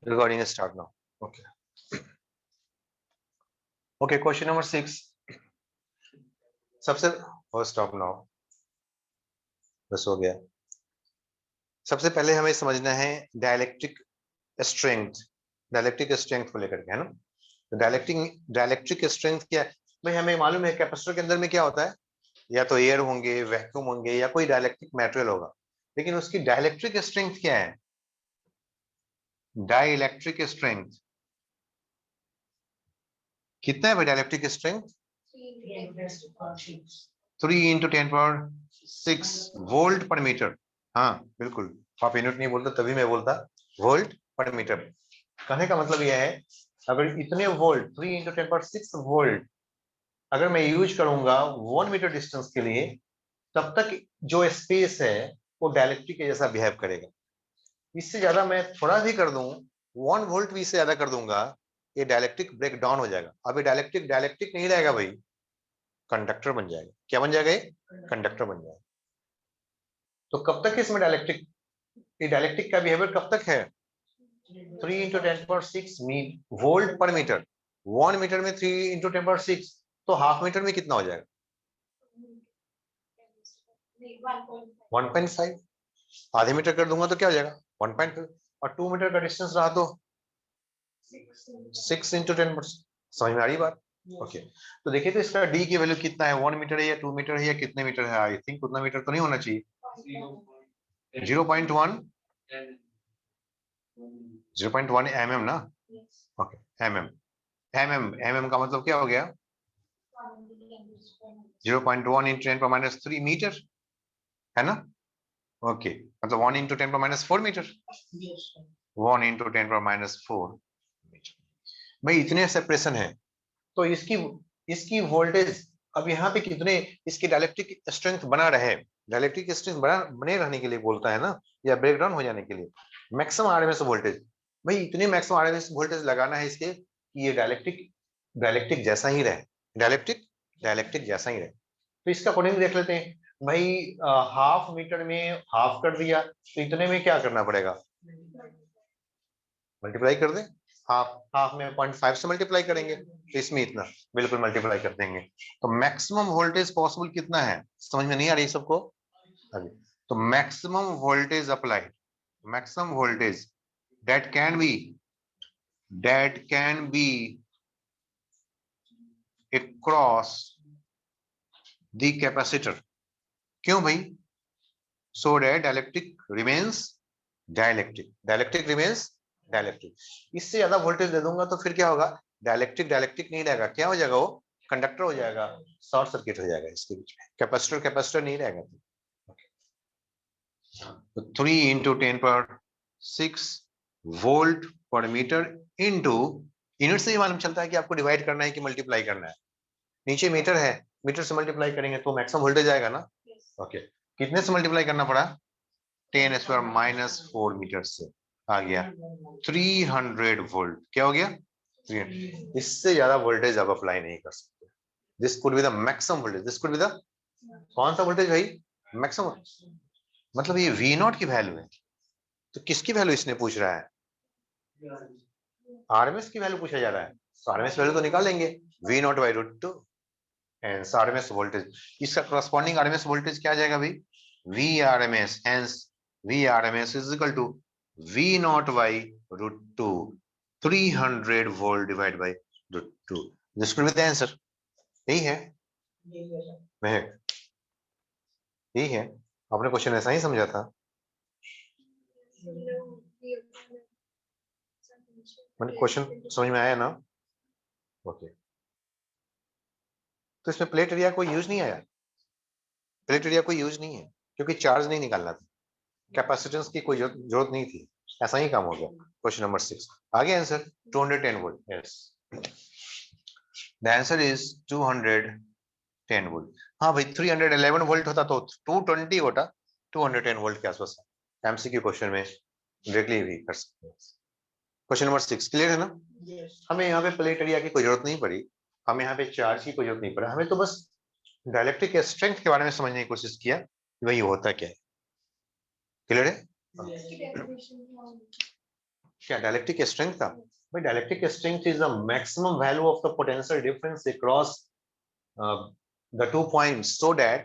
Recording is start now. Okay. Okay, question number 6. सबसे stop now. बस हो गया. सबसे पहले हमें समझना है डाइलेक्ट्रिक स्ट्रेंथ को लेकर के, है ना. तो डाइलेक्ट्रिक स्ट्रेंथ क्या है भाई? हमें मालूम है कैपेसिटर के अंदर में क्या होता है, या तो एयर होंगे, वैक्यूम होंगे, या कोई डाइलेक्ट्रिक मटेरियल होगा. लेकिन उसकी डाइलेक्ट्रिक स्ट्रेंथ क्या है? डाइलेक्ट्रिक स्ट्रेंथ कितना है भाई? डाइलेक्ट्रिक स्ट्रेंथ 3 × 10⁶ वोल्ट पर मीटर. हाँ बिल्कुल, आप यूनिट नहीं बोलते तभी मैं बोलता वोल्ट पर मीटर. कहने का मतलब यह है, अगर इतने वोल्ट 3 × 10⁶ वोल्ट अगर मैं यूज करूंगा 1 मीटर डिस्टेंस के लिए, तब तक जो स्पेस है वो डाइलेक्ट्रिक के जैसा बिहेव करेगा. इससे ज्यादा मैं थोड़ा भी कर दूं, 1 वोल्ट भी इससे ज्यादा कर दूंगा, ये डाइलेक्ट्रिक ब्रेक डाउन हो जाएगा. अभी डाइलेक्ट्रिक नहीं रहेगा भाई, कंडक्टर बन जाएगा. क्या बन जाएगा? ये कंडक्टर बन जाएगा. तो कब तक इसमें डाइलेक्ट्रिक का बिहेवियर कब तक है? 3 × 10⁶ वोल्ट पर मीटर. 1 मीटर में 3 × 10⁶, तो हाफ मीटर में कितना हो जाएगा? 1.5. आधे मीटर कर दूंगा तो क्या हो जाएगा? 1.5. और 2 मीटर का डिस्टेंस रहा तो 6 × 10⁻. समझ में आ रही बात? ओके. तो देखिए तो इसका डी की वैल्यू कितना है? 1 मीटर है या 2 मीटर है या कितने मीटर है? आई थिंक उतना मीटर तो नहीं होना चाहिए. 0.1 mm ना. ओके, mm का मतलब क्या हो गया? 0.1 × 10⁻³ मीटर, है ना. ओके, मतलब 1 × 10⁻⁴ मीटर. 1 × 10⁻⁴ मीटर. भाई इतने सेपरेशन है, तो इसकी वोल्टेज अब यहाँ पे कितने, इसकी डाइलेक्ट्रिक स्ट्रेंथ बना रहे, डाइलेक्ट्रिक स्ट्रेंथ बने रहने के लिए बोलता है ना, या ब्रेकडाउन हो जाने के लिए मैक्सिमम आरएमएस वोल्टेज. भाई इतने मैक्सिमम आरएमएस वोल्टेज लगाना है इसके कि ये डाइलेक्ट्रिक जैसा ही रहे, डाइलेक्ट्रिक जैसा ही रहे. तो इसका अकॉर्डिंग देख लेते हैं भाई. हाफ मीटर में हाफ कर दिया, तो इतने में क्या करना पड़ेगा? मल्टीप्लाई कर दें. हाफ में 0.5 से मल्टीप्लाई करेंगे, तो इसमें इतना बिल्कुल मल्टीप्लाई कर देंगे. तो मैक्सिमम वोल्टेज पॉसिबल कितना है? समझ में नहीं आ रही सबको अभी? तो maximum voltage applied, maximum voltage that can be across the capacitor. क्यों भाई? so that dielectric remains dielectric. इससे ज्यादा वोल्टेज दे दूंगा तो फिर क्या होगा? डाइलेक्ट्रिक नहीं रहेगा. क्या हो जाएगा? वो कंडक्टर हो जाएगा, शॉर्ट सर्किट हो जाएगा इसके बीच में. कैपेसिटर नहीं रहेगा. तो 3 × 10⁻⁶ वोल्ट पर मीटर इंटू, यूनिट से ही मालूम चलता है कि आपको डिवाइड करना है कि मल्टीप्लाई करना है. नीचे मीटर है, मीटर से मल्टीप्लाई करेंगे तो मैक्सिमम वोल्टेज आएगा ना. ओके, कितने से मल्टीप्लाई करना पड़ा? 10⁻⁴ मीटर से आ गया 300 वोल्ट. क्या हो गया? 300. इससे ज्यादा वोल्टेज आप अप्लाई नहीं कर सकते. This could be the maximum voltage. This could be the, कौन सा वोल्टेज भाई? मैक्सिमम. मतलब ये V0 की वैल्यू है. तो किसकी वैल्यू इसने पूछ रहा है? आरएमएस की वैल्यू पूछा जा रहा है. तो आरएमएस वैल्यू तो निकालेंगे, V0/√2 एंड आरएमएस वोल्टेज. इसका करस्पॉन्डिंग आरएमएस वोल्टेज क्या आ जाएगा भाई? Vrms. Hence Vrms is equal to V0/√2, 300 volt divided by √2. This could be the answer. यही है, यही है. आपने क्वेश्चन ऐसा ही समझा था? मैंने क्वेश्चन समझ में आया ना? ओके. तो इसमें प्लेट एरिया कोई यूज नहीं आया. प्लेट एरिया कोई यूज नहीं है क्योंकि चार्ज नहीं निकालना था, कैपेसिटेंस की कोई जरूरत नहीं थी. ऐसा ही काम हो गया. Question number 6. आगे answer 210 volt. Yes, the answer is 210 volt. हाँ भाई, 311 वोल्ट होता तो 220 होता. 210 वोल्ट के आसपास. एमसीक्यू क्वेश्चन में डायरेक्टली भी कर सकते हैं. क्वेश्चन नंबर 6 क्लियर है ना? हमें यहाँ पे प्लेट एरिया की कोई जरूरत नहीं पड़ी, हमें यहाँ पे चार्ज की कोई जरूरत नहीं पड़ा. हमें तो बस डाइलेक्ट्रिक स्ट्रेंथ के बारे में समझने की कोशिश किया, वही होता क्या है. क्लियर है? क्या डायलेक्ट्रिक स्ट्रेंथ का? भाई dielectric strength is the maximum value of the potential difference across the 2 points so that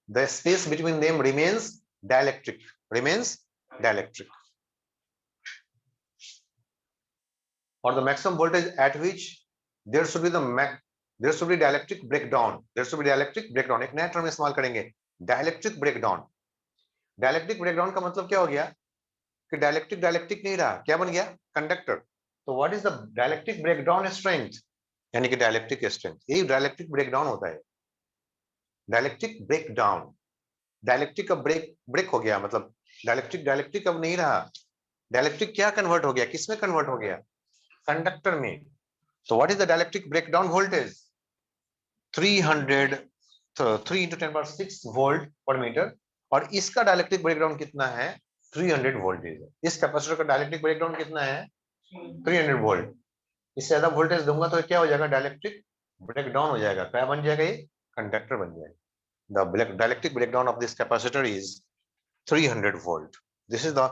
the space between them remains dielectric. Or the maximum voltage at which there should be dielectric breakdown. एक नया term इस्तेमाल करेंगे, dielectric breakdown. Dielectric breakdown का मतलब क्या हो गया कि डायलेक्ट्रिक नहीं रहा, क्या बन गया? कंडक्टर। तो what is the dielectric breakdown strength? यानी कि डायलेक्ट्रिक स्ट्रेंथ, यही डायलेक्ट्रिक ब्रेकडाउन होता है। डायलेक्ट्रिक ब्रेकडाउन, डायलेक्ट्रिक का ब्रेक हो गया, मतलब डायलेक्ट्रिक अब नहीं रहा। डायलेक्ट्रिक क्या कन्वर्ट हो गया, किसमें कन्वर्ट हो गया? कंडक्टर में। So what is the dielectric breakdown voltage? 300 3 into 10 power 6 volt पर मीटर। और इसका डायलेक्ट्रिक ब्रेकडाउन कितना है? 300 वोल्टेज है। इस कैपेसिटर का डायलेक्ट्रिक ब्रेकडाउन कितना है? 300 वोल्ट। इससे ज्यादा वोल्टेज दूंगा तो क्या हो जाएगा? डायलेक्ट्रिक ब्रेकडाउन हो जाएगा। क्या बन जाएगा? ये कंडक्टर बन जाएगा। The dielectric breakdown of this capacitor is 300 volt. This is the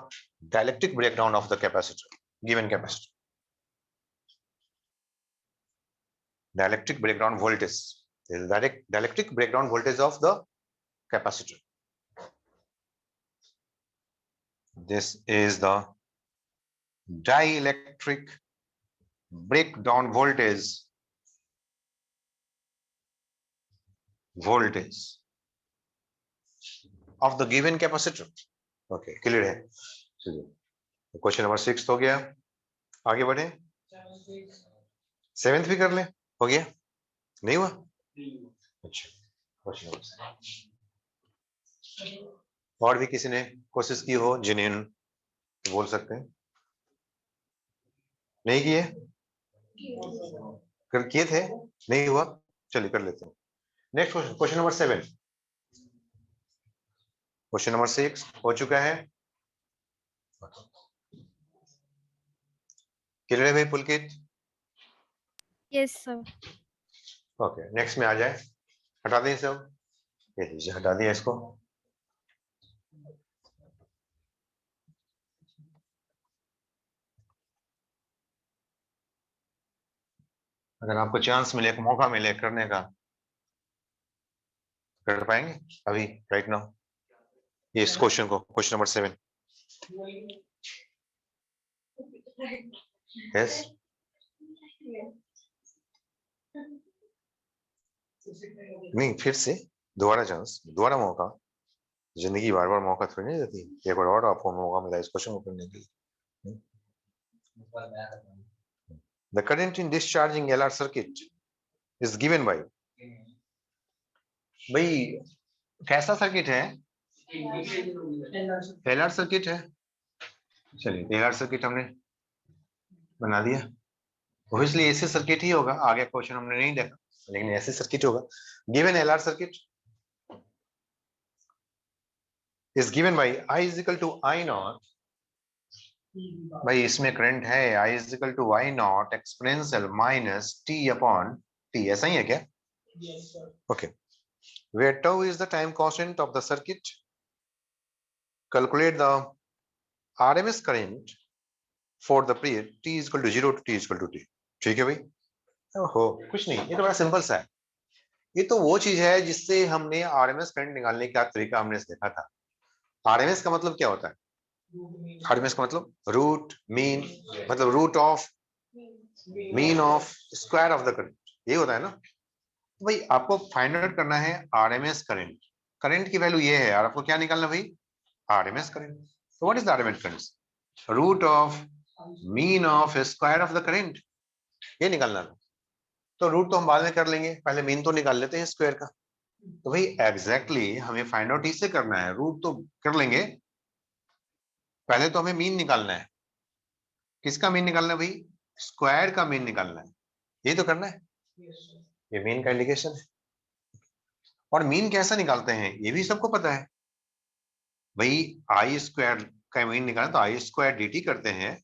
dielectric breakdown of the capacitor, given capacitor. Dielectric breakdown voltage is dielectric breakdown voltage of the capacitor. This is the dielectric breakdown voltage of the given capacitor. Okay, clear है? चलिए question number 6 हो गया, आगे बढ़े। 7th भी कर ले, हो गया? नहीं हुआ? अच्छा, क्वेश्चन नंबर 7 और भी किसी ने कोशिश की हो जेन्युइन तो बोल सकते हैं। नहीं किए? कर किए थे, नहीं हुआ? चलिए कर लेते हैं। Next question, question number 7। Question number 6 हो चुका है। क्लियर है भाई Pulkit? Yes sir. Okay, next में आ जाए। हटा दें सब, ये लीजिए हटा दिया इसको। अगर आपको चांस मिले, मौका मिले करने का, कर पाएंगे अभी राइट नाउ ये इस क्वेश्चन को, क्वेश्चन नंबर 7? यस? नहीं, फिर से दोबारा चांस, दोबारा मौका। जिंदगी बार बार मौका थोड़ी नहीं देती, एक बार और आपको मौका मिला इस क्वेश्चन को करने के लिए। The current in discharging LR circuit is given by, भाई कैसा सर्किट है? LR सर्किट है। चलिए LR सर्किट हमने बना दिया, ऑब्वियसली ऐसे सर्किट ही होगा। आगे क्वेश्चन हमने नहीं देखा, लेकिन ऐसे सर्किट होगा। Given LR circuit is given by I is equal to I naught। भाई इसमें करंट है I is equal to I naught exponential minus T upon T, ऐसा ही है क्या? Yes, sir. Okay. Where tau is the time constant of the circuit, calculate the RMS current for the period T is equal to 0 to T is equal to T। ठीक है भाई? ओहो, कुछ नहीं, ये तो बड़ा सिंपल सा है। ये तो वो चीज है जिससे हमने RMS करंट निकालने का तरीका हमने देखा था। RMS का मतलब क्या होता है? RMS का मतलब रूट मीन, मतलब root of mean of square of the current, ये होता है ना। तो भाई आपको फाइंड आउट करना है RMS करंट। करंट की वैल्यू ये है और आपको क्या निकालना भाई? RMS current. तो what is the RMS current? Root of mean of square of the current, ये निकालना है। तो रूट तो हम बाद में कर लेंगे, पहले मीन तो निकाल लेते हैं स्क्वायर का। तो भाई एग्जैक्टली हमें फाइंड आउट इससे करना है, रूट तो कर लेंगे, पहले तो हमें मीन निकालना है। किसका मीन निकालना है भाई? स्क्वायर का मीन निकालना है, ये तो करना है। ये मीन का इंडिकेशन है। और मीन कैसा निकालते हैं ये भी सबको पता है भाई। आई स्क्वायर का मीन निकालना तो आई स्क्वायर dt करते हैं,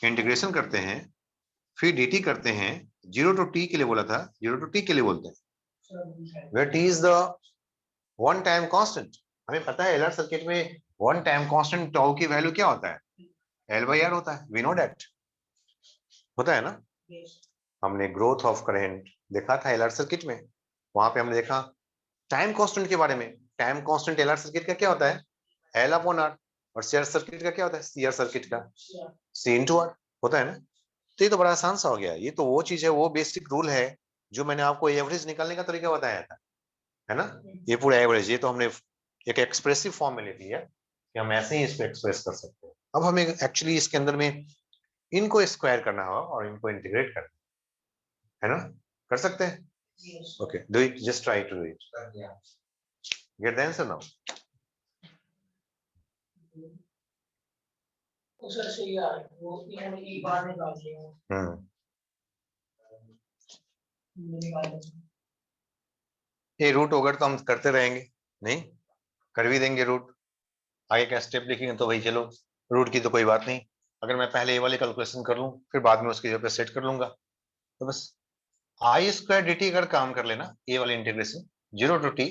इंटीग्रेशन करते हैं, फिर dt करते हैं, 0 to t के लिए बोला था, 0 to t के लिए बोलते हैं। where t is the one time constant. हमें पता है LR सर्किट में वन टाइम कांस्टेंट टाउ की वैल्यू क्या होता है? एल बाई आर होता है, वी नो डैट, होता है ना। हमने ग्रोथ ऑफ करंट देखा था एलआर सर्किट में, वहां पे हमने देखा टाइम कांस्टेंट के बारे में। टाइम कांस्टेंट एलआर सर्किट का क्या होता है, एल अपॉन आर, और सीआर सर्किट का क्या होता है, सीआर सर्किट का सी इंटू आर होता है ना। तो ये तो बड़ा आसान सा हो गया, ये तो वो चीज है, वो बेसिक रूल है जो मैंने आपको एवरेज निकालने का तरीका बताया था, है ना। ये पूरा एवरेज, ये तो हमने एक एक्सप्रेसिव फॉर्म में ले लिया कि हम ऐसे ही इसको एक्सप्रेस कर सकते हैं। अब हमें एक्चुअली इसके अंदर में इनको स्क्वायर करना होगा और इनको इंटीग्रेट करना है ना, कर सकते हैं। Okay, do it, just try to do it, get the answer now. Sir सही आ रहा है, वो इन्होंने एक बार निकाल दिया। ये रूट होगा तो हम करते रहेंगे, नहीं कर भी देंगे रूट, आगे का स्टेप लिखेंगे तो भाई चलो रूट की तो कोई बात नहीं, अगर मैं पहले ये वाली कैलकुलेशन कर लूं फिर बाद में उसकी जगह पे सेट कर लूंगा, तो बस आई स्क्वायर डी टी अगर काम कर लेना ये वाली इंटीग्रेशन 0 टू टी,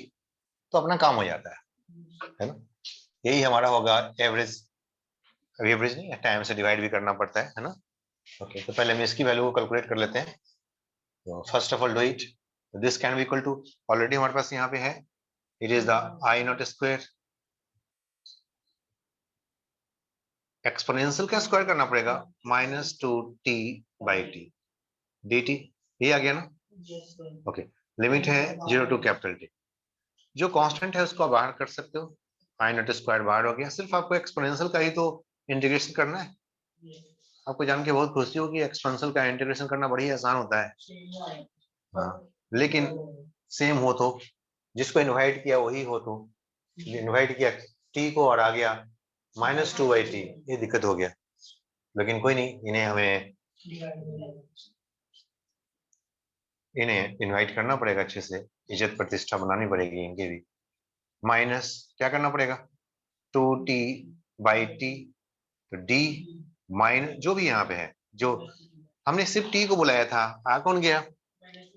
तो अपना काम हो जाता है ना। यही हमारा होगा एवरेज, एवरेज नहीं, टाइम से डिवाइड भी करना पड़ता है ना। ओके, तो पहले हम इसकी वैल्यू को कैलकुलेट कर लेते हैं। तो first of all do it, this can be equal to, already हमारे पास यहाँ पे है, it is the I not square, exponential का स्क्वायर करना पड़ेगा minus two T by T D T, ये आ गया ना। ओके, लिमिट है 0 टू कैपिटल टी, जो कांस्टेंट है उसको आप बाहर कर सकते हो, आई नॉट स्क्वायर बाहर हो गया, सिर्फ आपको एक्सपोनेंशियल का ही तो इंटीग्रेशन करना है। आपको जान के बहुत खुशी होगी एक्सपोनेंशियल का इंटीग्रेशन करना बड़ी आसान होता है। हाँ, लेकिन सेम हो तो, जिसको इनवाइट किया वही हो तो, इनवाइट किया टी को और आ गया माइनस टू बाई टी, ये दिक्कत हो गया। लेकिन कोई नहीं, इन्हें इनवाइट करना पड़ेगा अच्छे से, इज्जत प्रतिष्ठा बनानी पड़ेगी इनकी भी। माइनस क्या करना पड़ेगा, टू टी बाई टी, तो डी माइनस जो भी यहाँ पे है, जो हमने सिर्फ टी को बुलाया था, आ कौन गया,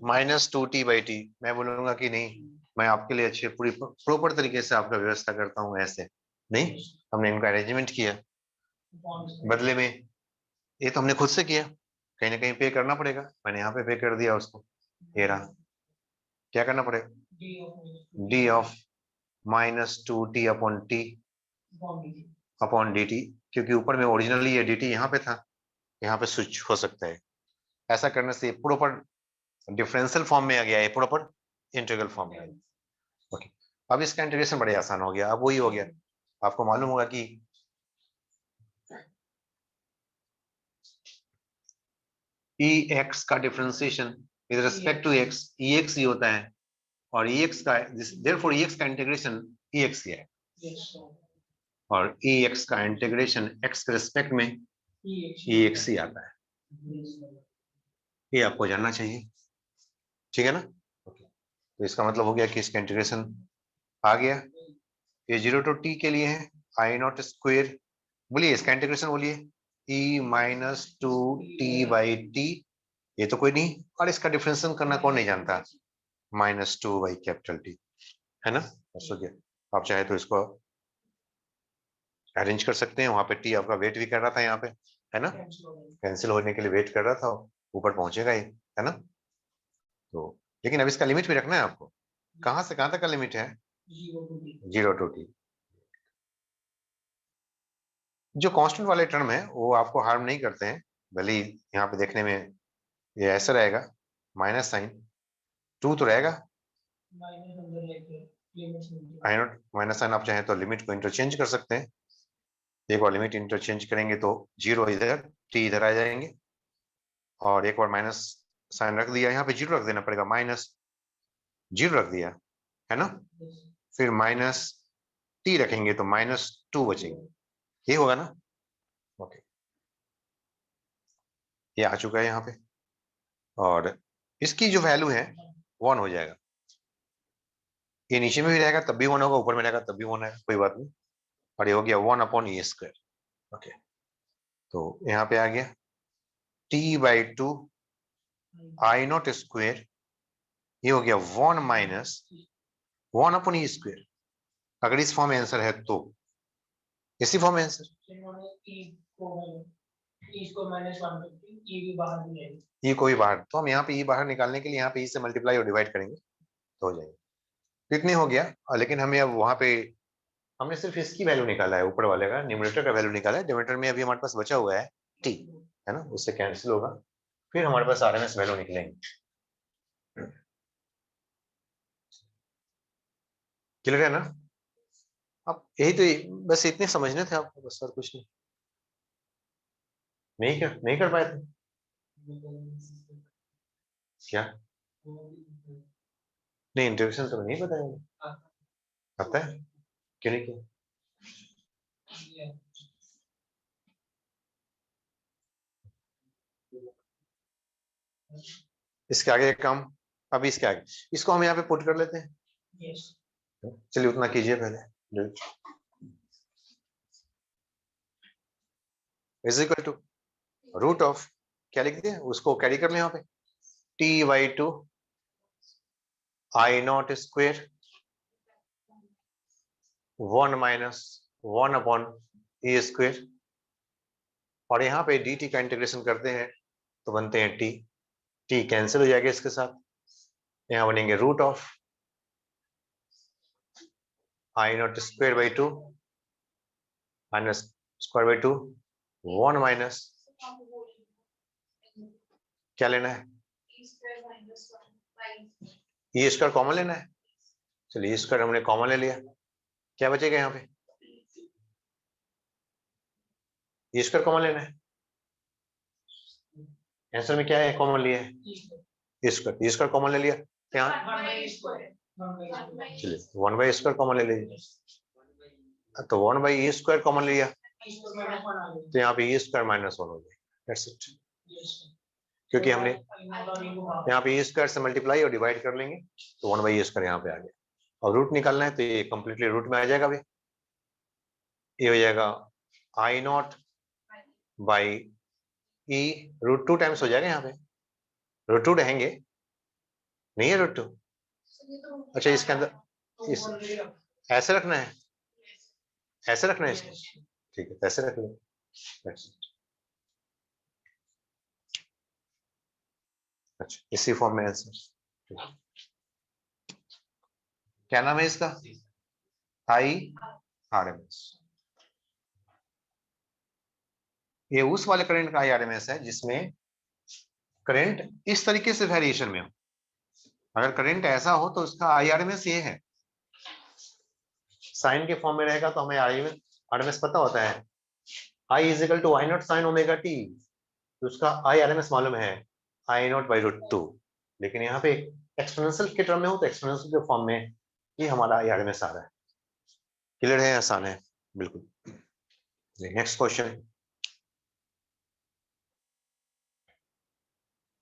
minus two T by T. मैं बोलूंगा कि नहीं, मैं आपके लिए अच्छे पूरी प्रॉपर तरीके से आपका व्यवस्था करता हूँ, ऐसे नहीं, हमने इनका अरेंजमेंट किया, बदले में ये तो हमने खुद से किया, कहीं ना कहीं पे करना पड़ेगा, मैंने यहाँ पे पे कर दिया उसको, ये रहा, क्या करना पड़ेगा, D of minus two T upon T upon D T, क्योंकि ऊपर में ओरिजिनली ये डी टी यहाँ पे था, यहाँ पे स्विच हो सकता है। ऐसा करने से प्रॉपर डिफरेंशियल फॉर्म में आ गया, ये प्रॉपर इंटीग्रल फॉर्म में आ गया। ओके, अब इसका इंटीग्रेशन बड़े आसान हो गया, अब वही हो गया, आपको मालूम होगा कि ई एक्स का differentiation with respect to x e x ही होता है, और ई एक्स का देयरफॉर ई एक्स का इंटीग्रेशन ई एक्स ही है, और ई एक्स का इंटीग्रेशन एक्स के रिस्पेक्ट में ई एक्स ही आता है, ये आपको जानना चाहिए, ठीक है ना। ओके, तो इसका मतलब हो गया कि इसका इंटीग्रेशन आ गया, ये 0 टू टी के लिए है आई नॉट स्क्वायर, बोलिए इसका इंटीग्रेशन बोलिए, e minus two T by t, ये तो कोई नहीं, और इसका डिफरेंशिएशन करना कौन नहीं जानता, minus two by capital T, है ना। बस हो गया, आप चाहे तो इसको अरेंज कर सकते हैं, वहां पे टी आपका वेट भी कर रहा था यहाँ पे, है ना, कैंसिल होने के लिए वेट कर रहा था, ऊपर पहुंचेगा ही, है ना। तो लेकिन अब इसका लिमिट भी रखना है आपको, कहां से कहां तक का लिमिट है, 0 टू टी। जो कांस्टेंट वाले टर्म है वो आपको हार्म नहीं करते हैं, भले ही यहाँ पे देखने में ये ऐसा रहेगा, माइनस साइन, टू तो रहेगा, आई नॉट माइनस साइन, आप चाहें तो लिमिट को इंटरचेंज कर सकते हैं, एक बार लिमिट इंटरचेंज करेंगे तो 0 इधर टी इधर आ जाएंगे, और एक बार माइनस साइन रख दिया, यहाँ पे 0 रख देना पड़ेगा, माइनस 0 रख दिया, है ना, फिर माइनस टी रखेंगे तो माइनस टू बचेंगे, ये होगा ना। ओके, ये आ चुका है यहाँ पे, और इसकी जो वैल्यू है 1 हो जाएगा, ये नीचे में भी रहेगा तब भी 1 होगा, ऊपर में रहेगा तब भी 1 है, कोई बात नहीं, और ये हो गया 1 अपॉन ई स्क्वायर। ओके, तो यहाँ पे आ गया T by two I not square, ये हो गया 1 माइनस 1 अपॉन ई स्क्वायर, अगर इस फॉर्म में आंसर है तो इसी फॉर्म में आंसर, इसको -150 ई भी बाहर भी है। ई को भी बाहर, तो हम यहाँ पे ई बाहर निकालने के लिए यहाँ पे ई से मल्टीप्लाई और डिवाइड करेंगे तो हो जाएगा। तो इतने हो गया, लेकिन हमें अब वहां पे हमने सिर्फ इसकी वैल्यू निकाला है, ऊपर वाले का न्यूमरेटर का वैल्यू निकाला है। डिनोमिनेटर में अभी हमारे पास बचा हुआ है टी, है ना, उससे कैंसिल होगा, फिर हमारे पास आरएमएस वैल्यू निकलेंगे। क्लियर है ना? अब यही तो, बस इतने समझने थे आपको, बस और कुछ नहीं। नहीं कर पाए थे क्या? नहीं, इंट्रोडक्शन तो नहीं बताया, पता है क्यों नहीं किया? इसके आगे एक काम, अभी इसके आगे इसको हम यहाँ पे पुट कर लेते हैं। यस चलिए उतना कीजिए पहले। Is equal to root of, क्या लिख दिया उसको कैरी कर ले यहाँ पे, T by 2 I not square 1 minus 1 upon E square, और यहाँ पे डी टी का इंटीग्रेशन करते हैं तो बनते हैं टी, टी कैंसिल हो जाएगा इसके साथ, यहाँ बनेंगे root of I not square by 2 minus square by 2 1 minus, क्या लेना है, ई स्क्वायर कॉमन लेना है। चलिए ई स्क्वायर हमने कॉमन ले लिया, क्या बचेगा यहाँ पे, ई स्क्वायर कॉमन लेना है। आंसर में क्या है कॉमन लिया है, ई स्क्वायर कॉमन ले लिया, यहाँ चलिए 1 बाई स्क्वायर कॉमन ले लीजिए, तो 1 बाई ई स्क्वायर कॉमन लिया तो यहाँ पे ई स्क्वायर माइनस 1 हो गया, दैट्स इट। क्योंकि हमने यहाँ पे ई स्क्वायर से मल्टीप्लाई और डिवाइड कर लेंगे तो 1 बाई ई स्क्वायर यहाँ पे आ गया, और रूट निकालना है तो ये कंप्लीटली रूट में आ जाएगा भाई, ये हो जाएगा I naught by e root 2 times हो जाएगा, यहाँ पे रूट 2 रहेंगे, नहीं है रूट 2, अच्छा इसके अंदर इस ऐसे रखना है, ऐसे रखना है इसको, ठीक है ऐसे रख लो। अच्छा इसी फॉर्म में आंसर, क्या नाम है इसका, आई आरएमएस। ये उस वाले करंट का आई आरएमएस है जिसमें करंट इस तरीके से वेरिएशन में हो, अगर करंट ऐसा हो तो उसका आई आरएमएस ये है, साइन के फॉर्म में रहेगा तो हमें आई आरएमएस पता होता है, I is equal to I naught sine omega t, तो उसका आई आरएमएस मालूम है आई नॉट बाई रूट 2, लेकिन यहाँ पे एक्सपोनेंशियल के टर्म में हो तो एक्सपोनेंशियल के फॉर्म में ये हमारा आई आरएमएस आ रहा है। क्लियर है, आसान है बिल्कुल। Next question,